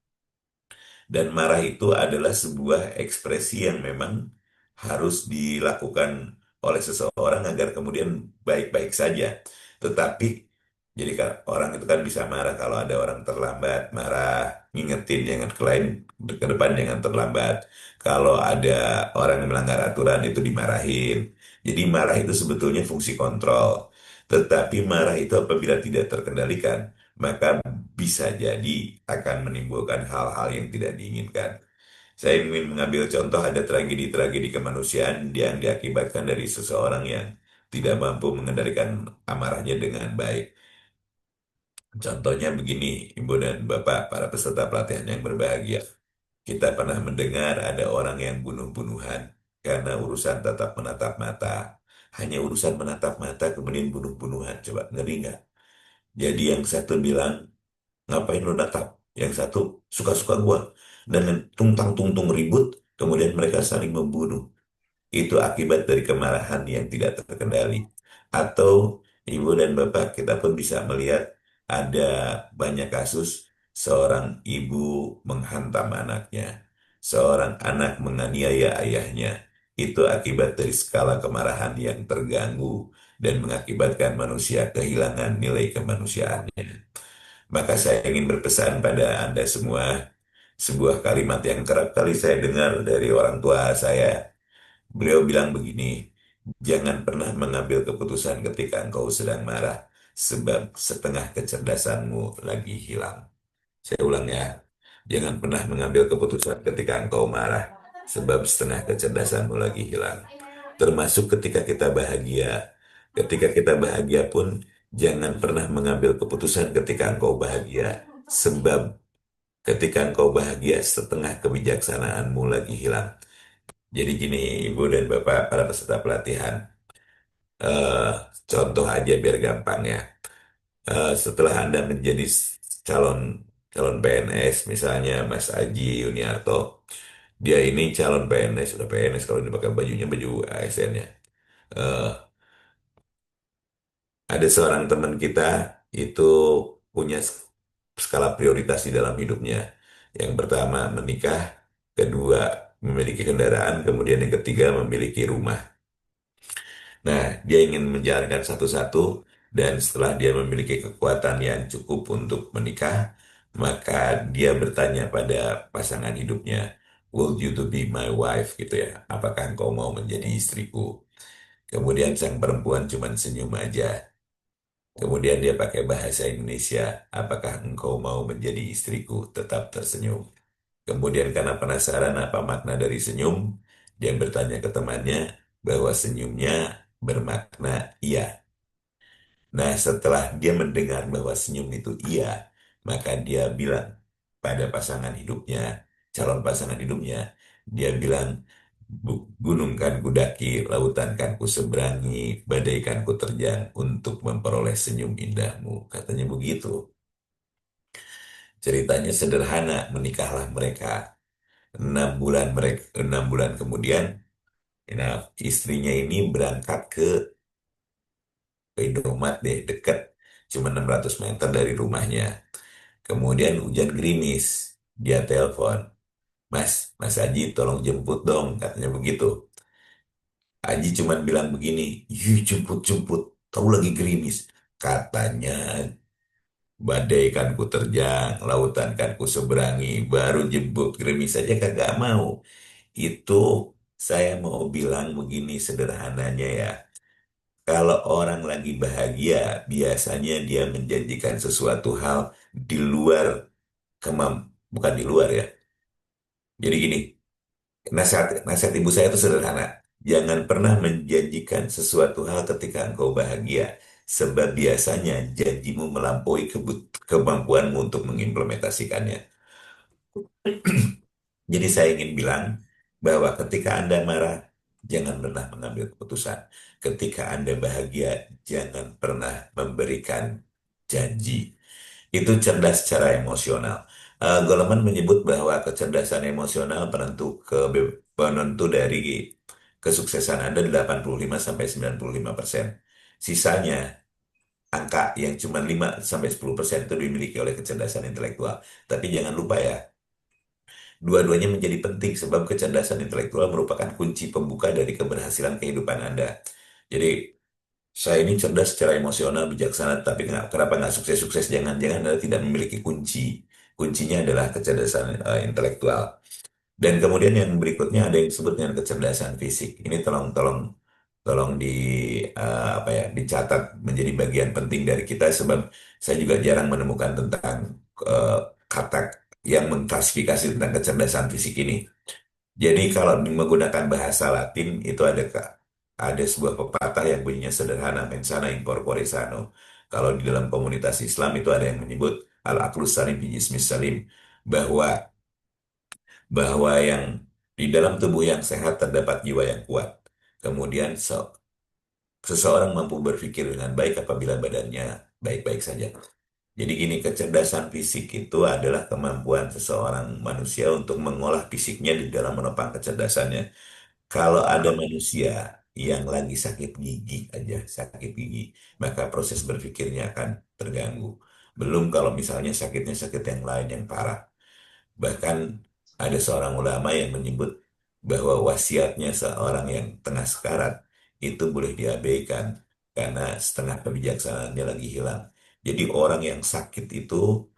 Dan marah itu adalah sebuah ekspresi yang memang harus dilakukan oleh seseorang agar kemudian baik-baik saja. Tetapi, jadi kan orang itu kan bisa marah kalau ada orang terlambat, marah, ngingetin jangan ke depan jangan terlambat. Kalau ada orang yang melanggar aturan itu dimarahin. Jadi marah itu sebetulnya fungsi kontrol. Tetapi marah itu apabila tidak terkendalikan, maka bisa jadi akan menimbulkan hal-hal yang tidak diinginkan. Saya ingin mengambil contoh ada tragedi-tragedi kemanusiaan yang diakibatkan dari seseorang yang tidak mampu mengendalikan amarahnya dengan baik. Contohnya begini, Ibu dan Bapak, para peserta pelatihan yang berbahagia. Kita pernah mendengar ada orang yang bunuh-bunuhan karena urusan tatap menatap mata. Hanya urusan menatap mata kemudian bunuh-bunuhan. Coba ngeri nggak? Jadi yang satu bilang, ngapain lo natap? Yang satu suka-suka gua. Dan tungtang-tungtung ribut, kemudian mereka saling membunuh. Itu akibat dari kemarahan yang tidak terkendali. Atau ibu dan bapak kita pun bisa melihat ada banyak kasus seorang ibu menghantam anaknya. Seorang anak menganiaya ayahnya. Itu akibat dari skala kemarahan yang terganggu dan mengakibatkan manusia kehilangan nilai kemanusiaannya. Maka saya ingin berpesan pada Anda semua, sebuah kalimat yang kerap kali saya dengar dari orang tua saya. Beliau bilang begini, jangan pernah mengambil keputusan ketika engkau sedang marah, sebab setengah kecerdasanmu lagi hilang. Saya ulang ya, jangan pernah mengambil keputusan ketika engkau marah, sebab setengah kecerdasanmu lagi hilang. Termasuk ketika kita bahagia. Ketika kita bahagia pun, jangan pernah mengambil keputusan ketika engkau bahagia, sebab ketika engkau bahagia, setengah kebijaksanaanmu lagi hilang. Jadi gini, Ibu dan Bapak, para peserta pelatihan, eh, contoh aja biar gampang ya. Setelah Anda menjadi calon calon PNS, misalnya Mas Aji Yuniarto, dia ini calon PNS, sudah PNS kalau dia pakai bajunya baju ASN ya. Eh, ada seorang teman kita itu punya skala prioritas di dalam hidupnya. Yang pertama menikah, kedua memiliki kendaraan, kemudian yang ketiga memiliki rumah. Nah, dia ingin menjalankan satu-satu, dan setelah dia memiliki kekuatan yang cukup untuk menikah, Maka dia bertanya pada pasangan hidupnya, "Will you to be my wife?" gitu ya. Apakah engkau mau menjadi istriku? Kemudian sang perempuan cuma senyum aja. Kemudian dia pakai bahasa Indonesia, "Apakah engkau mau menjadi istriku?" Tetap tersenyum. Kemudian karena penasaran apa makna dari senyum, dia bertanya ke temannya bahwa senyumnya bermakna iya. Nah, setelah dia mendengar bahwa senyum itu iya, maka dia bilang pada pasangan hidupnya, calon pasangan hidupnya, dia bilang, Gunung kan kudaki, lautan kan ku seberangi, badai kan ku terjang untuk memperoleh senyum indahmu." Katanya begitu. Ceritanya sederhana, menikahlah mereka. 6 bulan mereka, 6 bulan kemudian, nah, istrinya ini berangkat ke Indomaret deh, dekat, cuma 600 meter dari rumahnya. Kemudian hujan gerimis, dia telepon, Mas Aji tolong jemput dong, katanya begitu. Aji cuma bilang begini, "Yuk jemput, tahu lagi gerimis." Katanya, "Badai kan ku terjang, lautan kan ku seberangi, baru jemput gerimis saja kagak mau." Itu saya mau bilang begini sederhananya ya. Kalau orang lagi bahagia, biasanya dia menjanjikan sesuatu hal di luar bukan di luar ya. Jadi gini, nasihat ibu saya itu sederhana. Jangan pernah menjanjikan sesuatu hal ketika engkau bahagia. Sebab biasanya janjimu melampaui kemampuanmu untuk mengimplementasikannya. Jadi saya ingin bilang bahwa ketika Anda marah, jangan pernah mengambil keputusan. Ketika Anda bahagia, jangan pernah memberikan janji. Itu cerdas secara emosional. Goleman menyebut bahwa kecerdasan emosional penentu dari kesuksesan Anda 85-95%. Sisanya, angka yang cuma 5-10% itu dimiliki oleh kecerdasan intelektual. Tapi jangan lupa ya, dua-duanya menjadi penting sebab kecerdasan intelektual merupakan kunci pembuka dari keberhasilan kehidupan Anda. Jadi, saya ini cerdas secara emosional, bijaksana, tapi kenapa nggak sukses-sukses? Jangan-jangan Anda tidak memiliki kunci. Kuncinya adalah kecerdasan intelektual. Dan kemudian yang berikutnya ada yang disebut dengan kecerdasan fisik. Ini tolong apa ya, dicatat menjadi bagian penting dari kita sebab saya juga jarang menemukan tentang eh, kata yang mengklasifikasi tentang kecerdasan fisik ini. Jadi kalau menggunakan bahasa Latin itu ada sebuah pepatah yang bunyinya sederhana, mensana in corpore sano. Kalau di dalam komunitas Islam itu ada yang menyebut al-aqlus salim fi jismis salim, bahwa bahwa yang di dalam tubuh yang sehat terdapat jiwa yang kuat. Kemudian seseorang mampu berpikir dengan baik apabila badannya baik-baik saja. Jadi gini, kecerdasan fisik itu adalah kemampuan seseorang manusia untuk mengolah fisiknya di dalam menopang kecerdasannya. Kalau ada manusia yang lagi sakit gigi aja, sakit gigi, maka proses berpikirnya akan terganggu. Belum kalau misalnya sakitnya sakit yang lain yang parah. Bahkan ada seorang ulama yang menyebut bahwa wasiatnya seorang yang tengah sekarat itu boleh diabaikan karena setengah kebijaksanaannya lagi hilang. Jadi orang yang sakit itu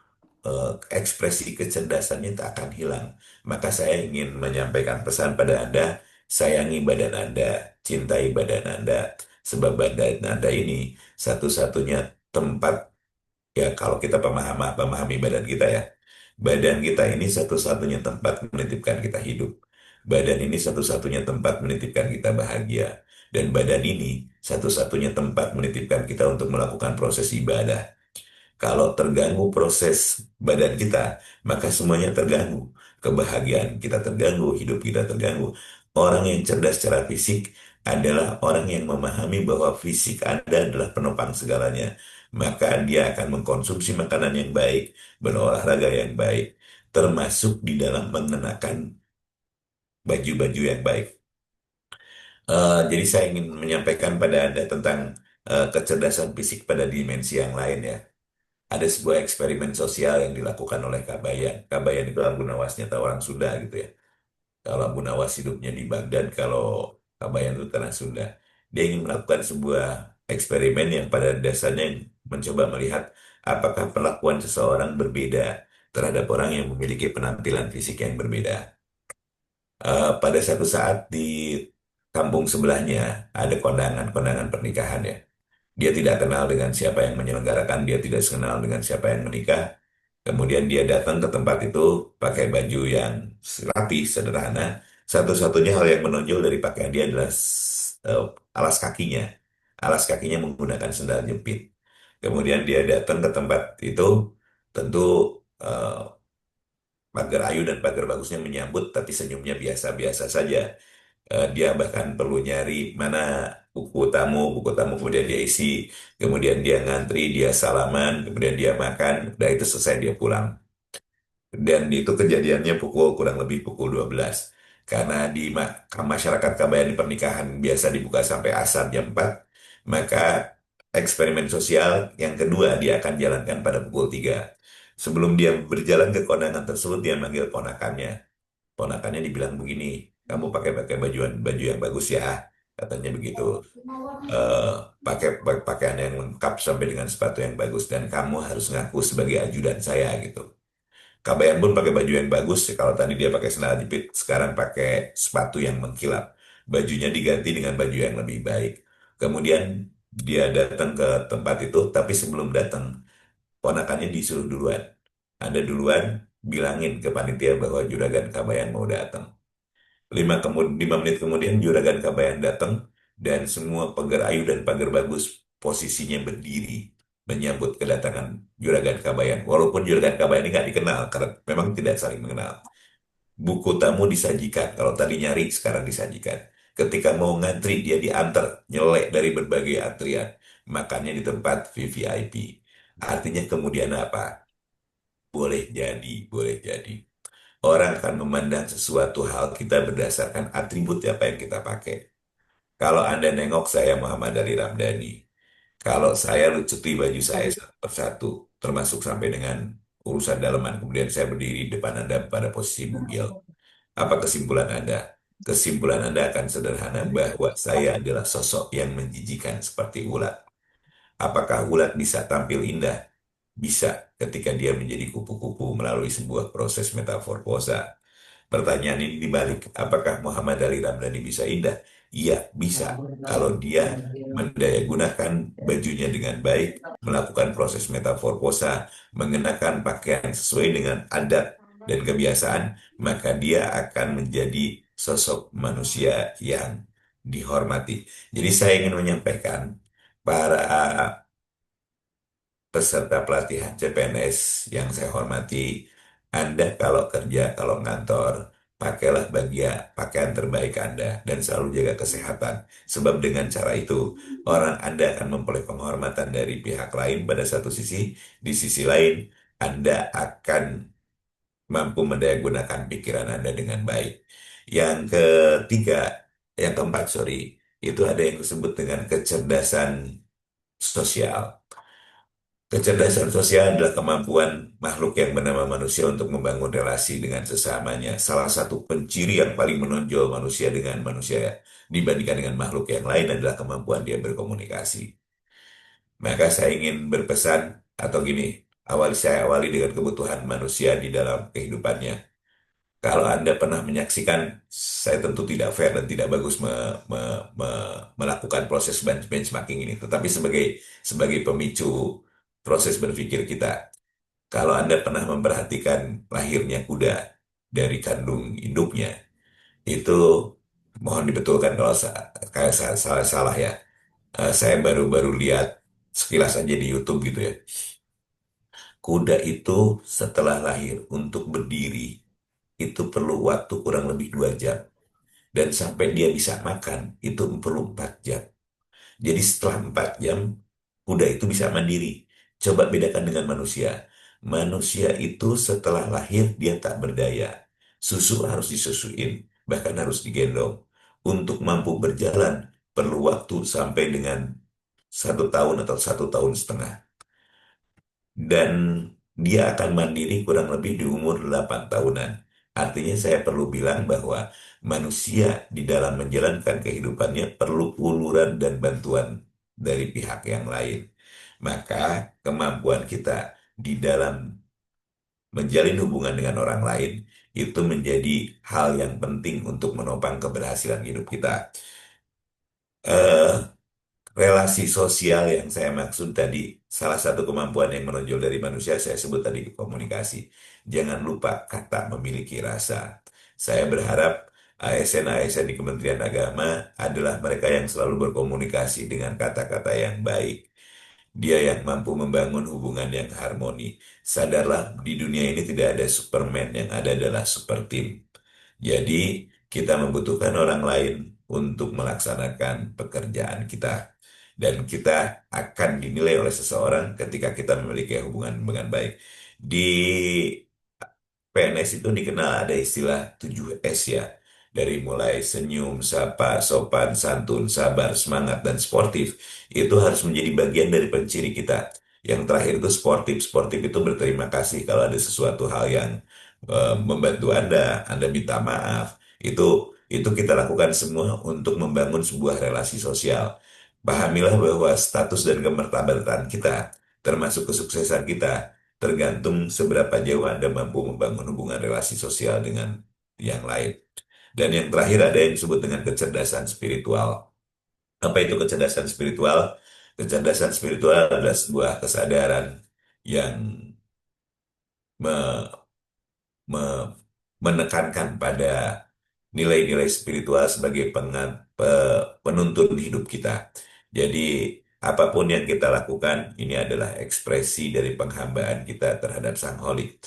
ekspresi kecerdasannya tak akan hilang. Maka saya ingin menyampaikan pesan pada Anda, sayangi badan Anda, cintai badan Anda, sebab badan Anda ini satu-satunya tempat, ya kalau kita pemahami badan kita ya, badan kita ini satu-satunya tempat menitipkan kita hidup. Badan ini satu-satunya tempat menitipkan kita bahagia. Dan badan ini satu-satunya tempat menitipkan kita untuk melakukan proses ibadah. Kalau terganggu proses badan kita, maka semuanya terganggu. Kebahagiaan kita terganggu, hidup kita terganggu. Orang yang cerdas secara fisik adalah orang yang memahami bahwa fisik Anda adalah penopang segalanya. Maka dia akan mengkonsumsi makanan yang baik, berolahraga yang baik, termasuk di dalam mengenakan baju-baju yang baik. Jadi saya ingin menyampaikan pada Anda tentang kecerdasan fisik pada dimensi yang lain ya. Ada sebuah eksperimen sosial yang dilakukan oleh Kabayan. Kabayan itu Abu Nawas, nyata orang Sunda gitu ya. Kalau Abu Nawas hidupnya di Baghdad, kalau Kabayan itu tanah Sunda. Dia ingin melakukan sebuah eksperimen yang pada dasarnya mencoba melihat apakah perlakuan seseorang berbeda terhadap orang yang memiliki penampilan fisik yang berbeda. Pada satu saat di kampung sebelahnya ada kondangan-kondangan pernikahan ya. Dia tidak kenal dengan siapa yang menyelenggarakan, dia tidak kenal dengan siapa yang menikah. Kemudian dia datang ke tempat itu pakai baju yang rapi, sederhana. Satu-satunya hal yang menonjol dari pakaian dia adalah eh, alas kakinya. Alas kakinya menggunakan sendal jepit. Kemudian dia datang ke tempat itu, tentu eh, pagar ayu dan pagar bagusnya menyambut, tapi senyumnya biasa-biasa saja. Dia bahkan perlu nyari mana buku tamu kemudian dia isi, kemudian dia ngantri, dia salaman, kemudian dia makan, udah itu selesai dia pulang. Dan itu kejadiannya kurang lebih pukul 12. Karena di masyarakat Kabayan pernikahan biasa dibuka sampai asar jam 4, maka eksperimen sosial yang kedua dia akan jalankan pada pukul 3. Sebelum dia berjalan ke kondangan tersebut, dia manggil ponakannya. Ponakannya dibilang begini, kamu pakai pakai baju yang bagus ya, katanya begitu. Eh, pakai pakaian yang lengkap sampai dengan sepatu yang bagus dan kamu harus ngaku sebagai ajudan saya gitu. Kabayan pun pakai baju yang bagus. Kalau tadi dia pakai sandal jepit, sekarang pakai sepatu yang mengkilap. Bajunya diganti dengan baju yang lebih baik. Kemudian dia datang ke tempat itu, tapi sebelum datang, ponakannya disuruh duluan. Anda duluan, bilangin ke panitia bahwa juragan Kabayan mau datang. 5 menit kemudian juragan Kabayan datang, dan semua pagar ayu dan pagar bagus posisinya berdiri menyambut kedatangan Juragan Kabayan. Walaupun Juragan Kabayan ini nggak dikenal, karena memang tidak saling mengenal. Buku tamu disajikan, kalau tadi nyari, sekarang disajikan. Ketika mau ngantri, dia diantar, nyelek dari berbagai antrian. Makannya di tempat VVIP. Artinya kemudian apa? Boleh jadi, boleh jadi. Orang akan memandang sesuatu hal kita berdasarkan atribut apa yang kita pakai. Kalau Anda nengok saya Muhammad Ali Ramdhani, kalau saya lucuti baju saya satu persatu, termasuk sampai dengan urusan dalaman, kemudian saya berdiri di depan Anda pada posisi bugil. Apa kesimpulan Anda? Kesimpulan Anda akan sederhana bahwa saya adalah sosok yang menjijikan seperti ulat. Apakah ulat bisa tampil indah? Bisa ketika dia menjadi kupu-kupu melalui sebuah proses metamorfosa. Pertanyaan ini dibalik, apakah Muhammad Ali Ramdhani bisa indah? Iya, bisa. Kalau dia mendayagunakan bajunya dengan baik, melakukan proses metamorfosa, mengenakan pakaian sesuai dengan adat dan kebiasaan, maka dia akan menjadi sosok manusia yang dihormati. Jadi saya ingin menyampaikan, para peserta pelatihan CPNS yang saya hormati, Anda kalau kerja, kalau ngantor, pakailah pakaian terbaik Anda dan selalu jaga kesehatan. Sebab dengan cara itu, orang Anda akan memperoleh penghormatan dari pihak lain pada satu sisi, di sisi lain, Anda akan mampu mendayagunakan pikiran Anda dengan baik. Yang ketiga, yang keempat, sorry, itu ada yang disebut dengan kecerdasan sosial. Kecerdasan sosial adalah kemampuan makhluk yang bernama manusia untuk membangun relasi dengan sesamanya. Salah satu penciri yang paling menonjol manusia dengan manusia dibandingkan dengan makhluk yang lain adalah kemampuan dia berkomunikasi. Maka saya ingin berpesan, atau gini, saya awali dengan kebutuhan manusia di dalam kehidupannya. Kalau Anda pernah menyaksikan, saya tentu tidak fair dan tidak bagus melakukan proses benchmarking ini, tetapi sebagai pemicu proses berpikir kita. Kalau Anda pernah memperhatikan lahirnya kuda dari kandung induknya, itu mohon dibetulkan kalau saya salah ya. Saya baru-baru lihat sekilas aja di YouTube gitu ya. Kuda itu setelah lahir untuk berdiri itu perlu waktu kurang lebih 2 jam. Dan sampai dia bisa makan itu perlu 4 jam. Jadi setelah 4 jam, kuda itu bisa mandiri. Coba bedakan dengan manusia. Manusia itu setelah lahir dia tak berdaya. Susu harus disusuin, bahkan harus digendong. Untuk mampu berjalan perlu waktu sampai dengan 1 tahun atau 1 tahun setengah. Dan dia akan mandiri kurang lebih di umur 8 tahunan. Artinya saya perlu bilang bahwa manusia di dalam menjalankan kehidupannya perlu uluran dan bantuan dari pihak yang lain. Maka kemampuan kita di dalam menjalin hubungan dengan orang lain itu menjadi hal yang penting untuk menopang keberhasilan hidup kita. Eh, Relasi sosial yang saya maksud tadi, salah satu kemampuan yang menonjol dari manusia saya sebut tadi komunikasi. Jangan lupa kata memiliki rasa. Saya berharap ASN-ASN di Kementerian Agama adalah mereka yang selalu berkomunikasi dengan kata-kata yang baik. Dia yang mampu membangun hubungan yang harmoni. Sadarlah, di dunia ini tidak ada Superman, yang ada adalah super team. Jadi, kita membutuhkan orang lain untuk melaksanakan pekerjaan kita. Dan kita akan dinilai oleh seseorang ketika kita memiliki hubungan dengan baik. Di PNS itu dikenal ada istilah 7S ya. Dari mulai senyum, sapa, sopan, santun, sabar, semangat, dan sportif. Itu harus menjadi bagian dari penciri kita. Yang terakhir itu sportif. Sportif itu berterima kasih kalau ada sesuatu hal yang membantu Anda minta maaf. Itu kita lakukan semua untuk membangun sebuah relasi sosial. Pahamilah bahwa status dan kemartabatan kita, termasuk kesuksesan kita, tergantung seberapa jauh Anda mampu membangun hubungan relasi sosial dengan yang lain. Dan yang terakhir ada yang disebut dengan kecerdasan spiritual. Apa itu kecerdasan spiritual? Kecerdasan spiritual adalah sebuah kesadaran yang me- me- menekankan pada nilai-nilai spiritual sebagai penuntun hidup kita. Jadi, apapun yang kita lakukan, ini adalah ekspresi dari penghambaan kita terhadap Sang Holik.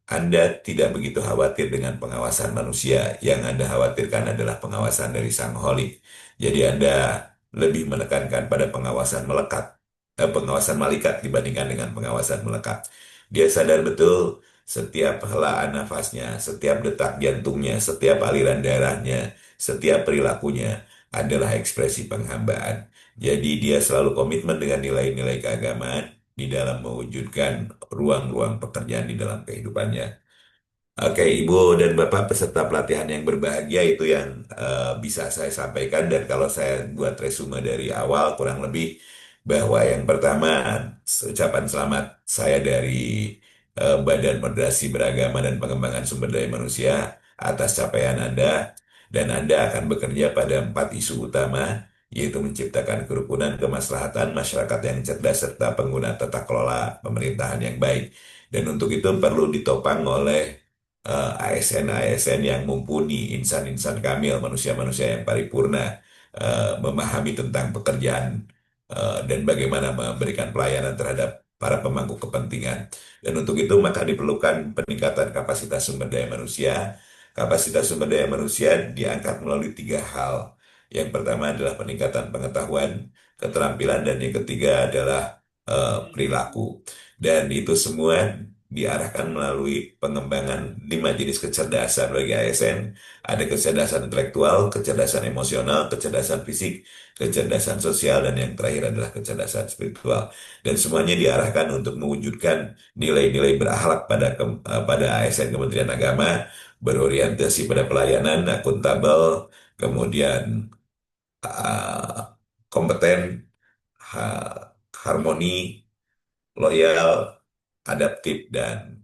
Anda tidak begitu khawatir dengan pengawasan manusia. Yang Anda khawatirkan adalah pengawasan dari Sang Holik. Jadi Anda lebih menekankan pada pengawasan pengawasan malaikat dibandingkan dengan pengawasan melekat. Dia sadar betul setiap helaan nafasnya, setiap detak jantungnya, setiap aliran darahnya, setiap perilakunya adalah ekspresi penghambaan. Jadi dia selalu komitmen dengan nilai-nilai keagamaan di dalam mewujudkan ruang-ruang pekerjaan di dalam kehidupannya. Oke, Ibu dan Bapak peserta pelatihan yang berbahagia, itu yang bisa saya sampaikan. Dan kalau saya buat resume dari awal, kurang lebih bahwa yang pertama, ucapan selamat saya dari Badan Moderasi Beragama dan Pengembangan Sumber Daya Manusia atas capaian Anda. Dan Anda akan bekerja pada 4 isu utama, yaitu menciptakan kerukunan, kemaslahatan, masyarakat yang cerdas, serta pengguna tata kelola pemerintahan yang baik. Dan untuk itu perlu ditopang oleh ASN-ASN yang mumpuni, insan-insan kamil, manusia-manusia yang paripurna, memahami tentang pekerjaan dan bagaimana memberikan pelayanan terhadap para pemangku kepentingan. Dan untuk itu maka diperlukan peningkatan kapasitas sumber daya manusia. Kapasitas sumber daya manusia diangkat melalui 3 hal. Yang pertama adalah peningkatan pengetahuan, keterampilan, dan yang ketiga adalah perilaku. Dan itu semua diarahkan melalui pengembangan 5 jenis kecerdasan bagi ASN. Ada kecerdasan intelektual, kecerdasan emosional, kecerdasan fisik, kecerdasan sosial, dan yang terakhir adalah kecerdasan spiritual. Dan semuanya diarahkan untuk mewujudkan nilai-nilai berakhlak pada ASN Kementerian Agama, berorientasi pada pelayanan, akuntabel, kemudian uh, kompeten, harmoni, loyal, adaptif, dan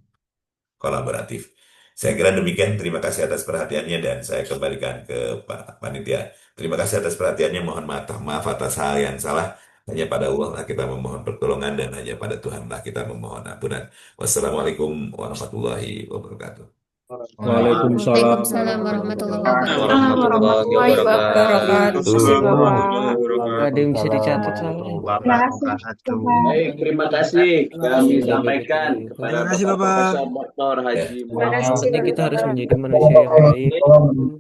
kolaboratif. Saya kira demikian. Terima kasih atas perhatiannya dan saya kembalikan ke Pak Panitia. Terima kasih atas perhatiannya. Mohon maaf atas hal yang salah. Hanya pada Allah lah kita memohon pertolongan dan hanya pada Tuhan lah kita memohon ampunan. Wassalamualaikum warahmatullahi wabarakatuh. Waalaikumsalam Waalaikumsalam warahmatullahi wabarakatuh. Warahmatullahi wabarakatuh. wabarakatuh. Ada yang bisa dicatat soalnya. Wabarakatuh. Baik, terima kasih kami sampaikan kepada Terima kasih, Bapak Bapak. Profesor Dr. Haji Muhammad Yang penting kita harus menjadi manusia yang baik,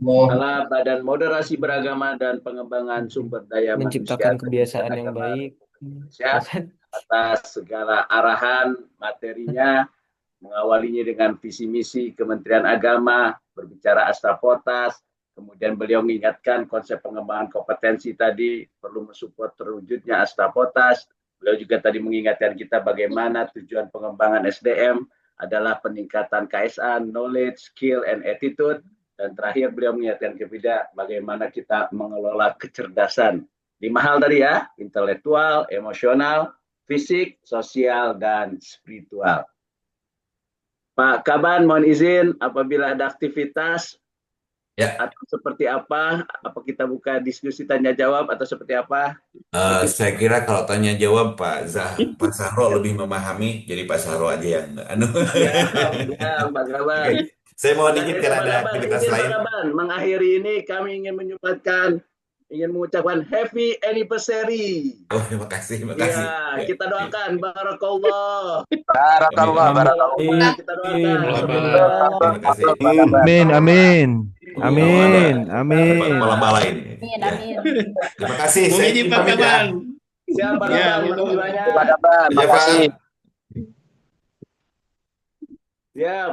Kepala Badan Moderasi Beragama dan Pengembangan Sumber Daya menciptakan Manusia kebiasaan yang Agama baik. Indonesia atas segala arahan materinya, mengawalinya dengan visi misi Kementerian Agama, berbicara Astrapotas, kemudian beliau mengingatkan konsep pengembangan kompetensi tadi perlu mensupport terwujudnya Astrapotas. Beliau juga tadi mengingatkan kita bagaimana tujuan pengembangan SDM adalah peningkatan KSA, knowledge, skill, and attitude. Dan terakhir beliau mengingatkan kita bagaimana kita mengelola kecerdasan. 5 hal tadi ya, intelektual, emosional, fisik, sosial, dan spiritual. Pak Kaban, mohon izin apabila ada aktivitas Ya, atau seperti apa kita buka diskusi tanya jawab atau seperti apa? saya kira kalau tanya jawab Pak Sahro lebih memahami, jadi Pak Sahro aja yang anu. Siap, siap, Pak Kaban. Oke, saya mohon Maka izin dari itu, karena Pak ada Kaban, aktivitas izin Pak lain. Kaban, mengakhiri ini kami ingin mengucapkan happy anniversary. Oh, terima kasih, terima Iya, kasih. kita doakan barakallah. Barakallah, Kita barakallah. doakan Amin. semoga Terima kasih. Amin, amin, Kalau ada amin, amin. lomba lain. Amin, Ya. amin. Terima kasih. Mau Saya izin izin Pak pamit ya. Kaban. siapa Ya, Kaban, minum. makasih banyak. Pak Kaban, Iya, Pak. makasih. Siap.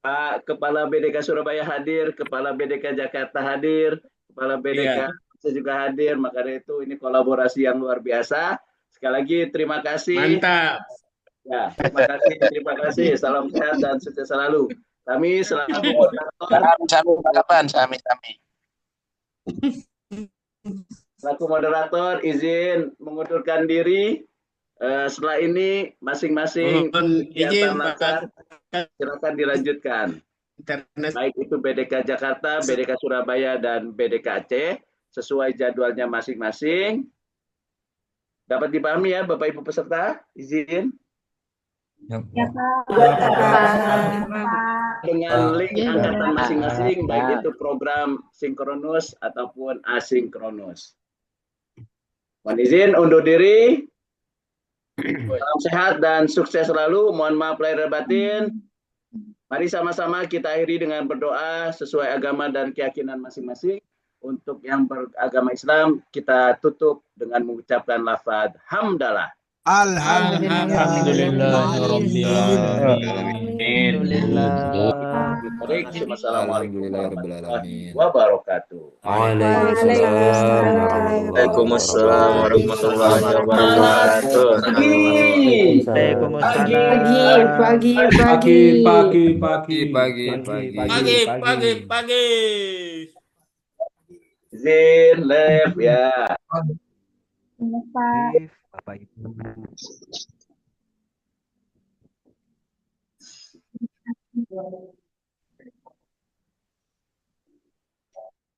Pak Kepala BDK Surabaya hadir, Kepala BDK Jakarta hadir, Kepala BDK saya juga hadir. Maka dari itu ini kolaborasi yang luar biasa. Sekali lagi terima kasih. Mantap. Ya, terima kasih. Salam sehat dan sukses selalu. Kami selaku moderator, Sami, Pak Kaban, sami. izin mengundurkan diri. Setelah ini masing-masing Mohon kegiatan izin, Pak. latar silakan dilanjutkan. Internet. Baik itu BDK Jakarta, BDK Surabaya, dan BDK Aceh sesuai jadwalnya masing-masing. Dapat dipahami ya Bapak Ibu peserta? Izin Ya, Pak. dengan link Ya. angkatan masing-masing, baik itu program sinkronus ataupun asinkronus. Mohon izin undur diri. Salam sehat dan sukses selalu. Mohon maaf lahir dan batin. Mari sama-sama kita akhiri dengan berdoa sesuai agama dan keyakinan masing-masing. Untuk yang beragama Islam, kita tutup dengan mengucapkan lafaz hamdalah. Baik, Assalamualaikum warahmatullahi wabarakatuh. Waalaikumsalam warahmatullahi wabarakatuh. Pagi. Izin left ya. Bapak Ibu.